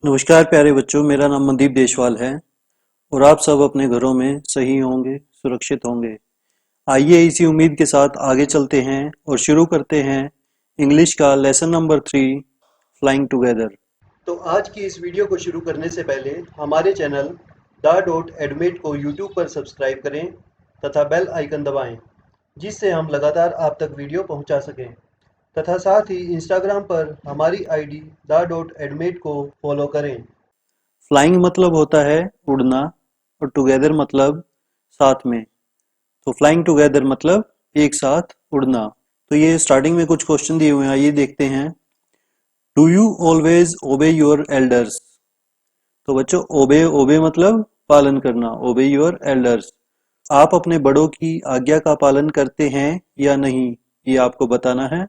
नमस्कार प्यारे बच्चों, मेरा नाम मनदीप देशवाल है और आप सब अपने घरों में सही होंगे, सुरक्षित होंगे। आइए इसी उम्मीद के साथ आगे चलते हैं और शुरू करते हैं इंग्लिश का लेसन नंबर 3 फ्लाइंग टुगेदर। तो आज की इस वीडियो को शुरू करने से पहले हमारे चैनल द.एडमेट को यूट्यूब पर सब्सक्राइब करें तथा बेल आइकन दबाएं, जिससे हम लगातार आप तक वीडियो पहुंचा सकें तथा साथ ही इंस्टाग्राम पर हमारी आईडी द.एडमेट को फॉलो करें। फ्लाइंग मतलब होता है उड़ना और टुगेदर मतलब साथ में। तो फ्लाइंग टुगेदर मतलब एक साथ उड़ना। तो ये स्टार्टिंग में कुछ क्वेश्चन दिए हुए हैं, आइए देखते हैं। डू यू ऑलवेज ओबे योर एल्डर्स? तो बच्चों ओबे ओबे मतलब पालन करना, ओबे योर एल्डर्स। आप अपने बड़ों की आज्ञा का पालन करते हैं या नहीं, ये आपको बताना है।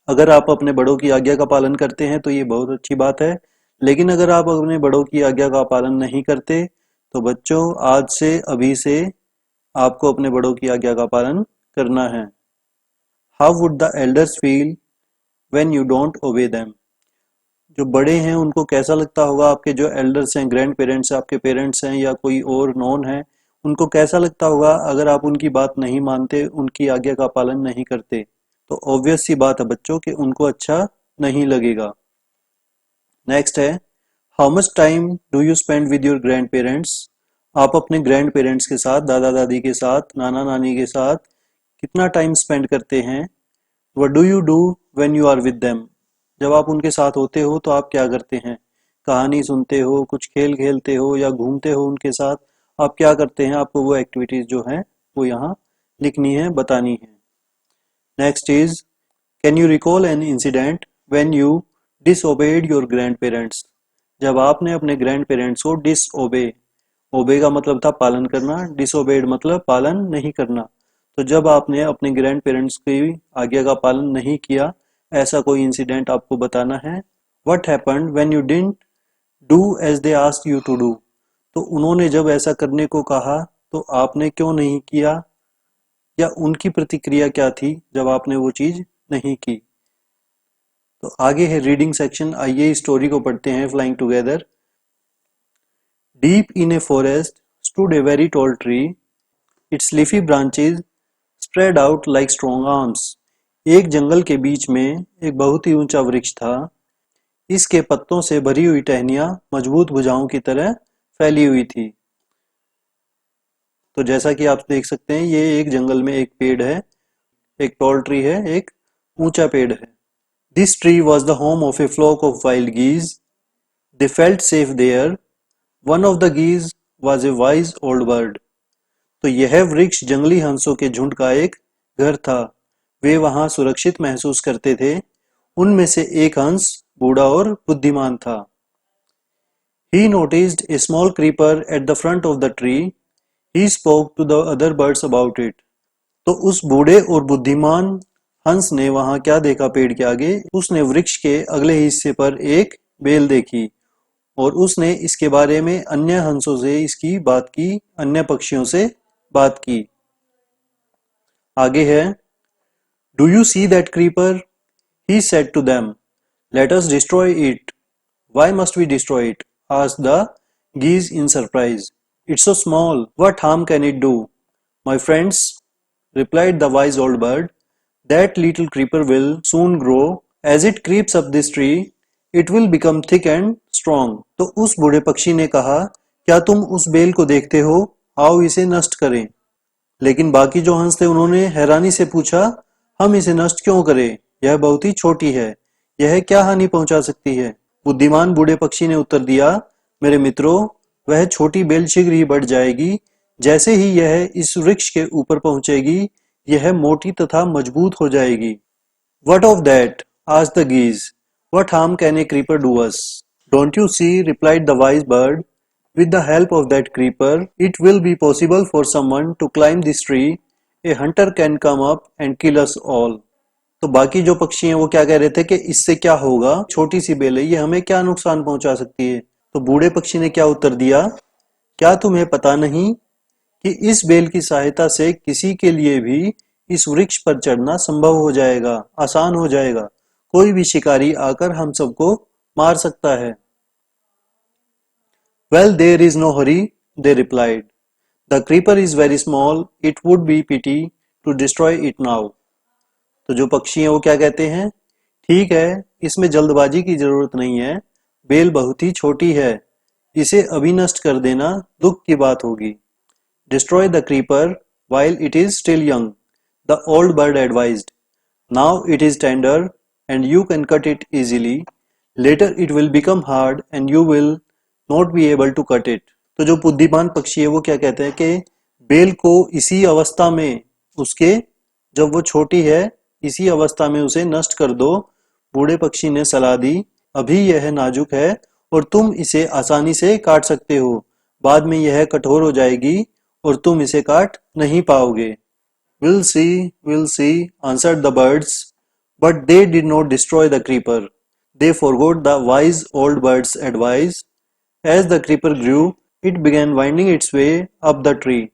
अगर आप अपने बड़ों की आज्ञा का पालन करते हैं तो ये बहुत अच्छी बात है, लेकिन अगर आप अपने बड़ों की आज्ञा का पालन नहीं करते तो बच्चों आज से अभी से आपको अपने बड़ों की आज्ञा का पालन करना है। How would the elders feel when you don't ओबे देम? जो बड़े हैं उनको कैसा लगता होगा, आपके जो एल्डर्स हैं, ग्रैंड पेरेंट्स, आपके पेरेंट्स हैं या कोई और नॉन है, उनको कैसा लगता होगा अगर आप उनकी बात नहीं मानते, उनकी आज्ञा का पालन नहीं करते? तो ऑब्वियस सी बात है बच्चों कि उनको अच्छा नहीं लगेगा। नेक्स्ट है, how much time do you spend with your grand parents? आप अपने ग्रैंड पेरेंट्स के साथ, दादा दादी के साथ, नाना नानी के साथ कितना टाइम स्पेंड करते हैं? What do you do when you are with them? जब आप उनके साथ होते हो तो आप क्या करते हैं? कहानी सुनते हो, कुछ खेल खेलते हो या घूमते हो उनके साथ? आप क्या करते हैं? आपको वो एक्टिविटीज जो हैं वो यहाँ लिखनी है, बतानी है। Next is, can you recall an incident when you disobeyed your grandparents? जब आपने अपने ग्रैंड पेरेंट्स को डिसओबे, ओबे का मतलब था पालन करना, डिसओबेड मतलब पालन नहीं करना, तो जब आपने अपने ग्रैंड पेरेंट्स की आज्ञा का पालन नहीं किया, ऐसा कोई इंसिडेंट आपको बताना है। What happened when you didn't do as they asked you to do? तो उन्होंने जब ऐसा करने को कहा तो आपने क्यों नहीं किया, या उनकी प्रतिक्रिया क्या थी जब आपने वो चीज नहीं की? तो आगे है रीडिंग सेक्शन, आइए स्टोरी को पढ़ते हैं, flying together. Deep in a forest stood a very tall tree. Its leafy branches spread out like strong arms. एक जंगल के बीच में एक बहुत ही ऊंचा वृक्ष था। इसके पत्तों से भरी हुई टहनियां मजबूत भुजाओं की तरह फैली हुई थी। तो जैसा कि आप देख सकते हैं, ये एक जंगल में एक पेड़ है, एक टॉल ट्री है, एक ऊंचा पेड़ है। This tree was the home of a flock of wild geese. They felt safe there. One of the geese was a wise old bird. तो यह वृक्ष जंगली हंसों के झुंड का एक घर था। वे वहां सुरक्षित महसूस करते थे। उनमें से एक हंस बूढ़ा और बुद्धिमान था। He noticed a small creeper at the front of the tree. He spoke to the other birds about it. तो उस बूढ़े और बुद्धिमान हंस ने वहां क्या देखा पेड़ के आगे? उसने वृक्ष के अगले हिस्से पर एक बेल देखी और उसने इसके बारे में अन्य हंसों से इसकी बात की, अन्य पक्षियों से बात की। आगे है, do you see that creeper? He said to them, let us destroy it. Why must we destroy it? Asked the geese in surprise. It's so small, what harm can it do? My friends, replied the wise old bird, that little creeper will soon grow. As it creeps up this tree, it will become thick and strong. तो उस बूढ़े पक्षी ने कहा, क्या तुम उस bell को देखते हो? आओ इसे नष्ट करें। लेकिन बाकी जो हंस थे उन्होंने हैरानी से पूछा, हम इसे नष्ट क्यों करें? यह बहुत ही छोटी है, यह क्या हानि पहुंचा सकती है? बुद्धिमान बूढ़े पक्षी ने उत्तर दिया, मेरे मित्रों, वह छोटी बेल शीघ्र ही बढ़ जाएगी। जैसे ही यह इस वृक्ष के ऊपर पहुंचेगी, यह मोटी तथा मजबूत हो जाएगी। What of that? asked the geese. What harm can a creeper do us? Don't you see, replied the wise bird, with the help of that creeper, it will be possible for someone to climb this tree. A hunter can come up and kill us all. तो बाकी जो पक्षी हैं वो क्या कह रहे थे कि इससे क्या होगा, छोटी सी बेल है, ये हमें क्या नुकसान पहुंचा सकती है? तो बूढ़े पक्षी ने क्या उत्तर दिया, क्या तुम्हें पता नहीं कि इस बेल की सहायता से किसी के लिए भी इस वृक्ष पर चढ़ना संभव हो जाएगा, आसान हो जाएगा। कोई भी शिकारी आकर हम सबको मार सकता है। Well, there is no hurry, they replied. The creeper is very small, it would be pity to destroy it now. तो जो पक्षी हैं वो क्या कहते हैं? ठीक है, इसमें जल्दबाजी की जरूरत नहीं है, बेल बहुत ही छोटी है, इसे अभी नष्ट कर देना दुख की बात होगी. Destroy the creeper while it is still young, the old bird advised. Now it is tender and you can cut it easily. Later it will become hard and you will not be able to cut it. तो जो बुद्धिमान पक्षी है वो क्या कहते हैं कि बेल को इसी अवस्था में उसके जब वो छोटी है इसी अवस्था में उसे नष्ट कर दो. बूढ़े पक्षी ने सलाह दी, अभी यह नाजुक है और तुम इसे आसानी से काट सकते हो, बाद में यह कठोर हो जाएगी और तुम इसे काट नहीं पाओगे. We'll see, answered the birds, but they did not destroy the creeper. They forgot the wise old bird's advice. As the creeper grew, it began winding its way up the tree.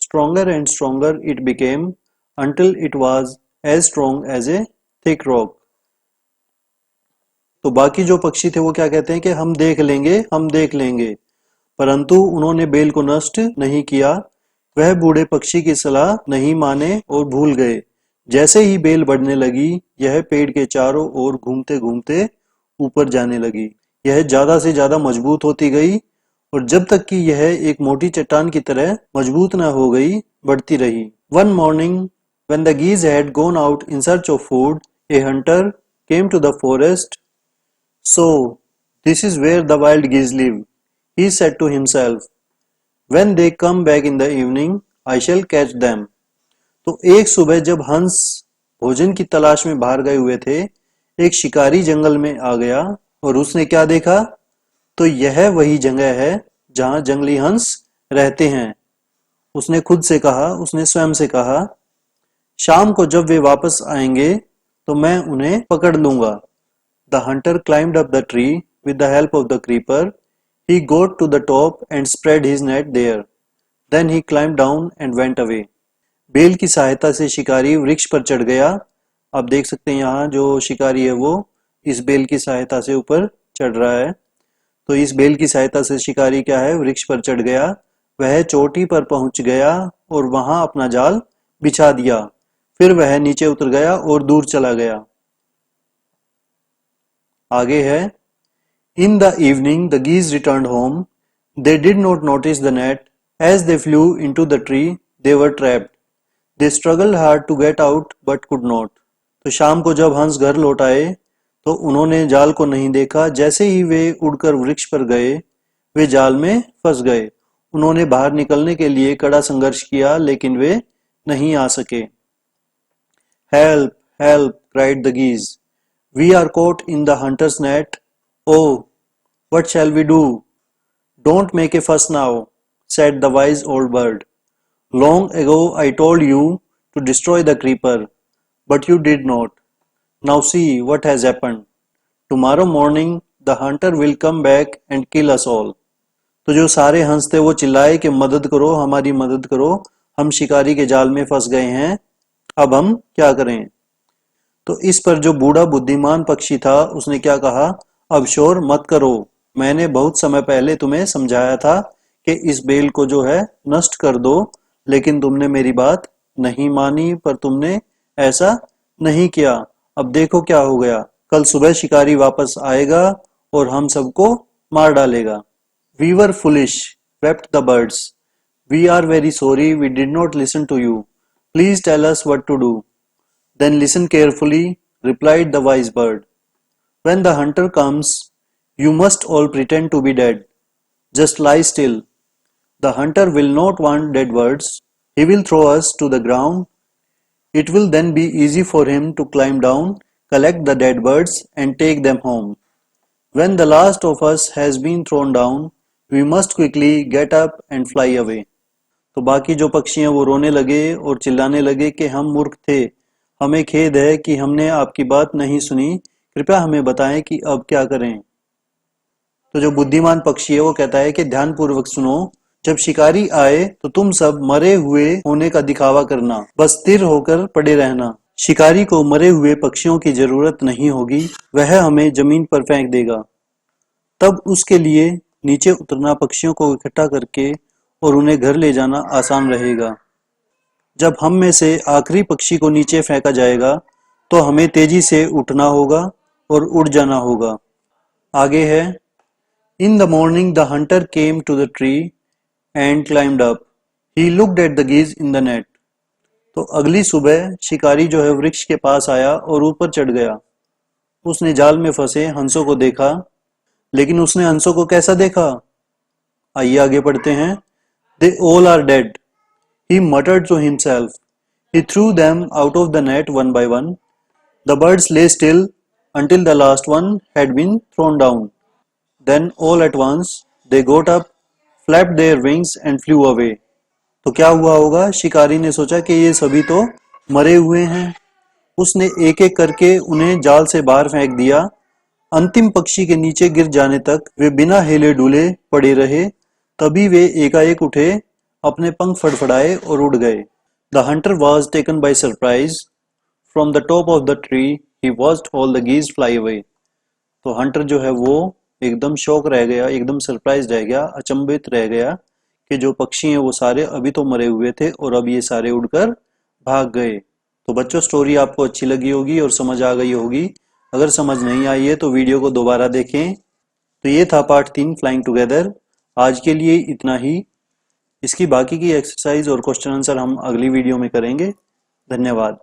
Stronger and stronger it became until it was as strong as a thick rock. तो बाकी जो पक्षी थे वो क्या कहते हैं कि हम देख लेंगे, परंतु उन्होंने बेल को नष्ट नहीं किया. वह बूढ़े पक्षी की सलाह नहीं माने और भूल गए. जैसे ही बेल बढ़ने लगी यह पेड़ के चारों ओर घूमते घूमते ऊपर जाने लगी. यह ज्यादा से ज्यादा मजबूत होती गई और जब तक कि यह एक मोटी चट्टान की तरह मजबूत न हो गई बढ़ती रही. One morning when the geese had gone out in search of food, a hunter came to the forest. So this is where the wild geese live, he said to himself. When they come back in the evening, I shall catch them. तो एक सुबह जब हंस भोजन की तलाश में बाहर गए हुए थे, एक शिकारी जंगल में आ गया और उसने क्या देखा? तो यह वही जगह है जहां जंगली हंस रहते हैं. उसने स्वयं से कहा, शाम को जब वे वापस आएंगे तो मैं उन्हें पकड़ लूंगा. The hunter climbed up the tree with the help of the creeper. He got to the top and spread his net there. Then he climbed down and went away. बेल की सहायता से शिकारी वृक्ष पर चढ़ गया. आप देख सकते हैं यहाँ जो शिकारी है वो इस बेल की सहायता से ऊपर चढ़ रहा है. तो इस बेल की सहायता से शिकारी क्या है, वृक्ष पर चढ़ गया. वह चोटी पर पहुंच गया और वहां अपना जाल बिछा दिया. फिर वह नीचे उतर गया और दूर चला गया. आगे है, In the evening the geese returned home. They did not notice the net. As they flew into the tree, they were trapped. They struggled hard to get out but could not. तो शाम को जब हंस घर लौट आए तो उन्होंने जाल को नहीं देखा. जैसे ही वे उड़कर वृक्ष पर गए वे जाल में फंस गए. उन्होंने बाहर निकलने के लिए कड़ा संघर्ष किया लेकिन वे नहीं आ सके. Help! Help! cried the geese. We are caught in the hunter's net. Oh, what shall we do? Don't make a fuss now, said the wise old bird. Long ago I told you to destroy the creeper, but you did not. Now see what has happened. Tomorrow morning the hunter will come back and kill us all. तो जो सारे हंस थे वो चिल्लाए कि मदद करो, हमारी मदद करो, हम शिकारी के जाल में फंस गए हैं, अब हम क्या करें? तो इस पर जो बूढ़ा बुद्धिमान पक्षी था उसने क्या कहा, अब शोर मत करो, मैंने बहुत समय पहले तुम्हें समझाया था कि इस बेल को जो है नष्ट कर दो, लेकिन तुमने मेरी बात नहीं मानी, पर तुमने ऐसा नहीं किया. अब देखो क्या हो गया, कल सुबह शिकारी वापस आएगा और हम सबको मार डालेगा. We were foolish, wept the birds. We are very sorry we did not listen to you. Please tell us what to do. Then listen carefully, replied the wise bird. When the hunter comes, you must all pretend to be dead. Just lie still. The hunter will not want dead birds. He will throw us to the ground. It will then be easy for him to climb down, collect the dead birds and take them home. When the last of us has been thrown down, we must quickly get up and fly away. तो बाकी जो पक्षी हैं वो रोने लगे और चिल्लाने लगे कि हम मूर्ख थे, हमें खेद है कि हमने आपकी बात नहीं सुनी, कृपया हमें बताएं कि अब क्या करें. तो जो बुद्धिमान पक्षी है वो कहता है कि ध्यानपूर्वक सुनो, जब शिकारी आए तो तुम सब मरे हुए होने का दिखावा करना, बस स्थिर होकर पड़े रहना. शिकारी को मरे हुए पक्षियों की जरूरत नहीं होगी, वह हमें जमीन पर फेंक देगा. तब उसके लिए नीचे उतरना पक्षियों को इकट्ठा करके और उन्हें घर ले जाना आसान रहेगा। जब हम में से आखिरी पक्षी को नीचे फेंका जाएगा तो हमें तेजी से उठना होगा और उड़ जाना होगा। आगे है, In the morning the hunter came to the tree and climbed up. He looked at the geese in the net. तो अगली सुबह शिकारी जो है वृक्ष के पास आया और ऊपर चढ़ गया। उसने जाल में फंसे हंसों को देखा, लेकिन उसने हंसों को कैसा देखा? आइए आगे पढ़ते हैं। They all are dead, he muttered to himself. He threw them out of the net one by one. The birds lay still until the last one had been thrown down. Then all at once they got up, flapped their wings and flew away. तो क्या हुआ होगा? शिकारी ने सोचा कि ये सभी तो मरे हुए हैं। उसने एक एक करके उन्हें जाल से बाहर फेंक दिया। अंतिम पक्षी के नीचे गिर जाने तक वे बिना हिले डुले पड़े रहे। तभी वे एकाएक उठे, अपने पंख फड़फड़ाए और उड़ गए। The hunter was taken by surprise. From the top of the tree he watched all the geese fly away. तो हंटर जो है वो एकदम शॉक रह गया, एकदम सरप्राइज रह गया, अचंभित रह गया कि जो पक्षी हैं वो सारे अभी तो मरे हुए थे और अब ये सारे उड़कर भाग गए। तो बच्चों, स्टोरी आपको अच्छी लगी होगी और समझ आ गई होगी। अगर समझ नहीं आई है तो वीडियो को दोबारा देखें। तो ये था पार्ट 3 फ्लाइंग टुगेदर। आज के लिए इतना ही। इसकी बाकी की एक्सरसाइज और क्वेश्चन आंसर हम अगली वीडियो में करेंगे। धन्यवाद।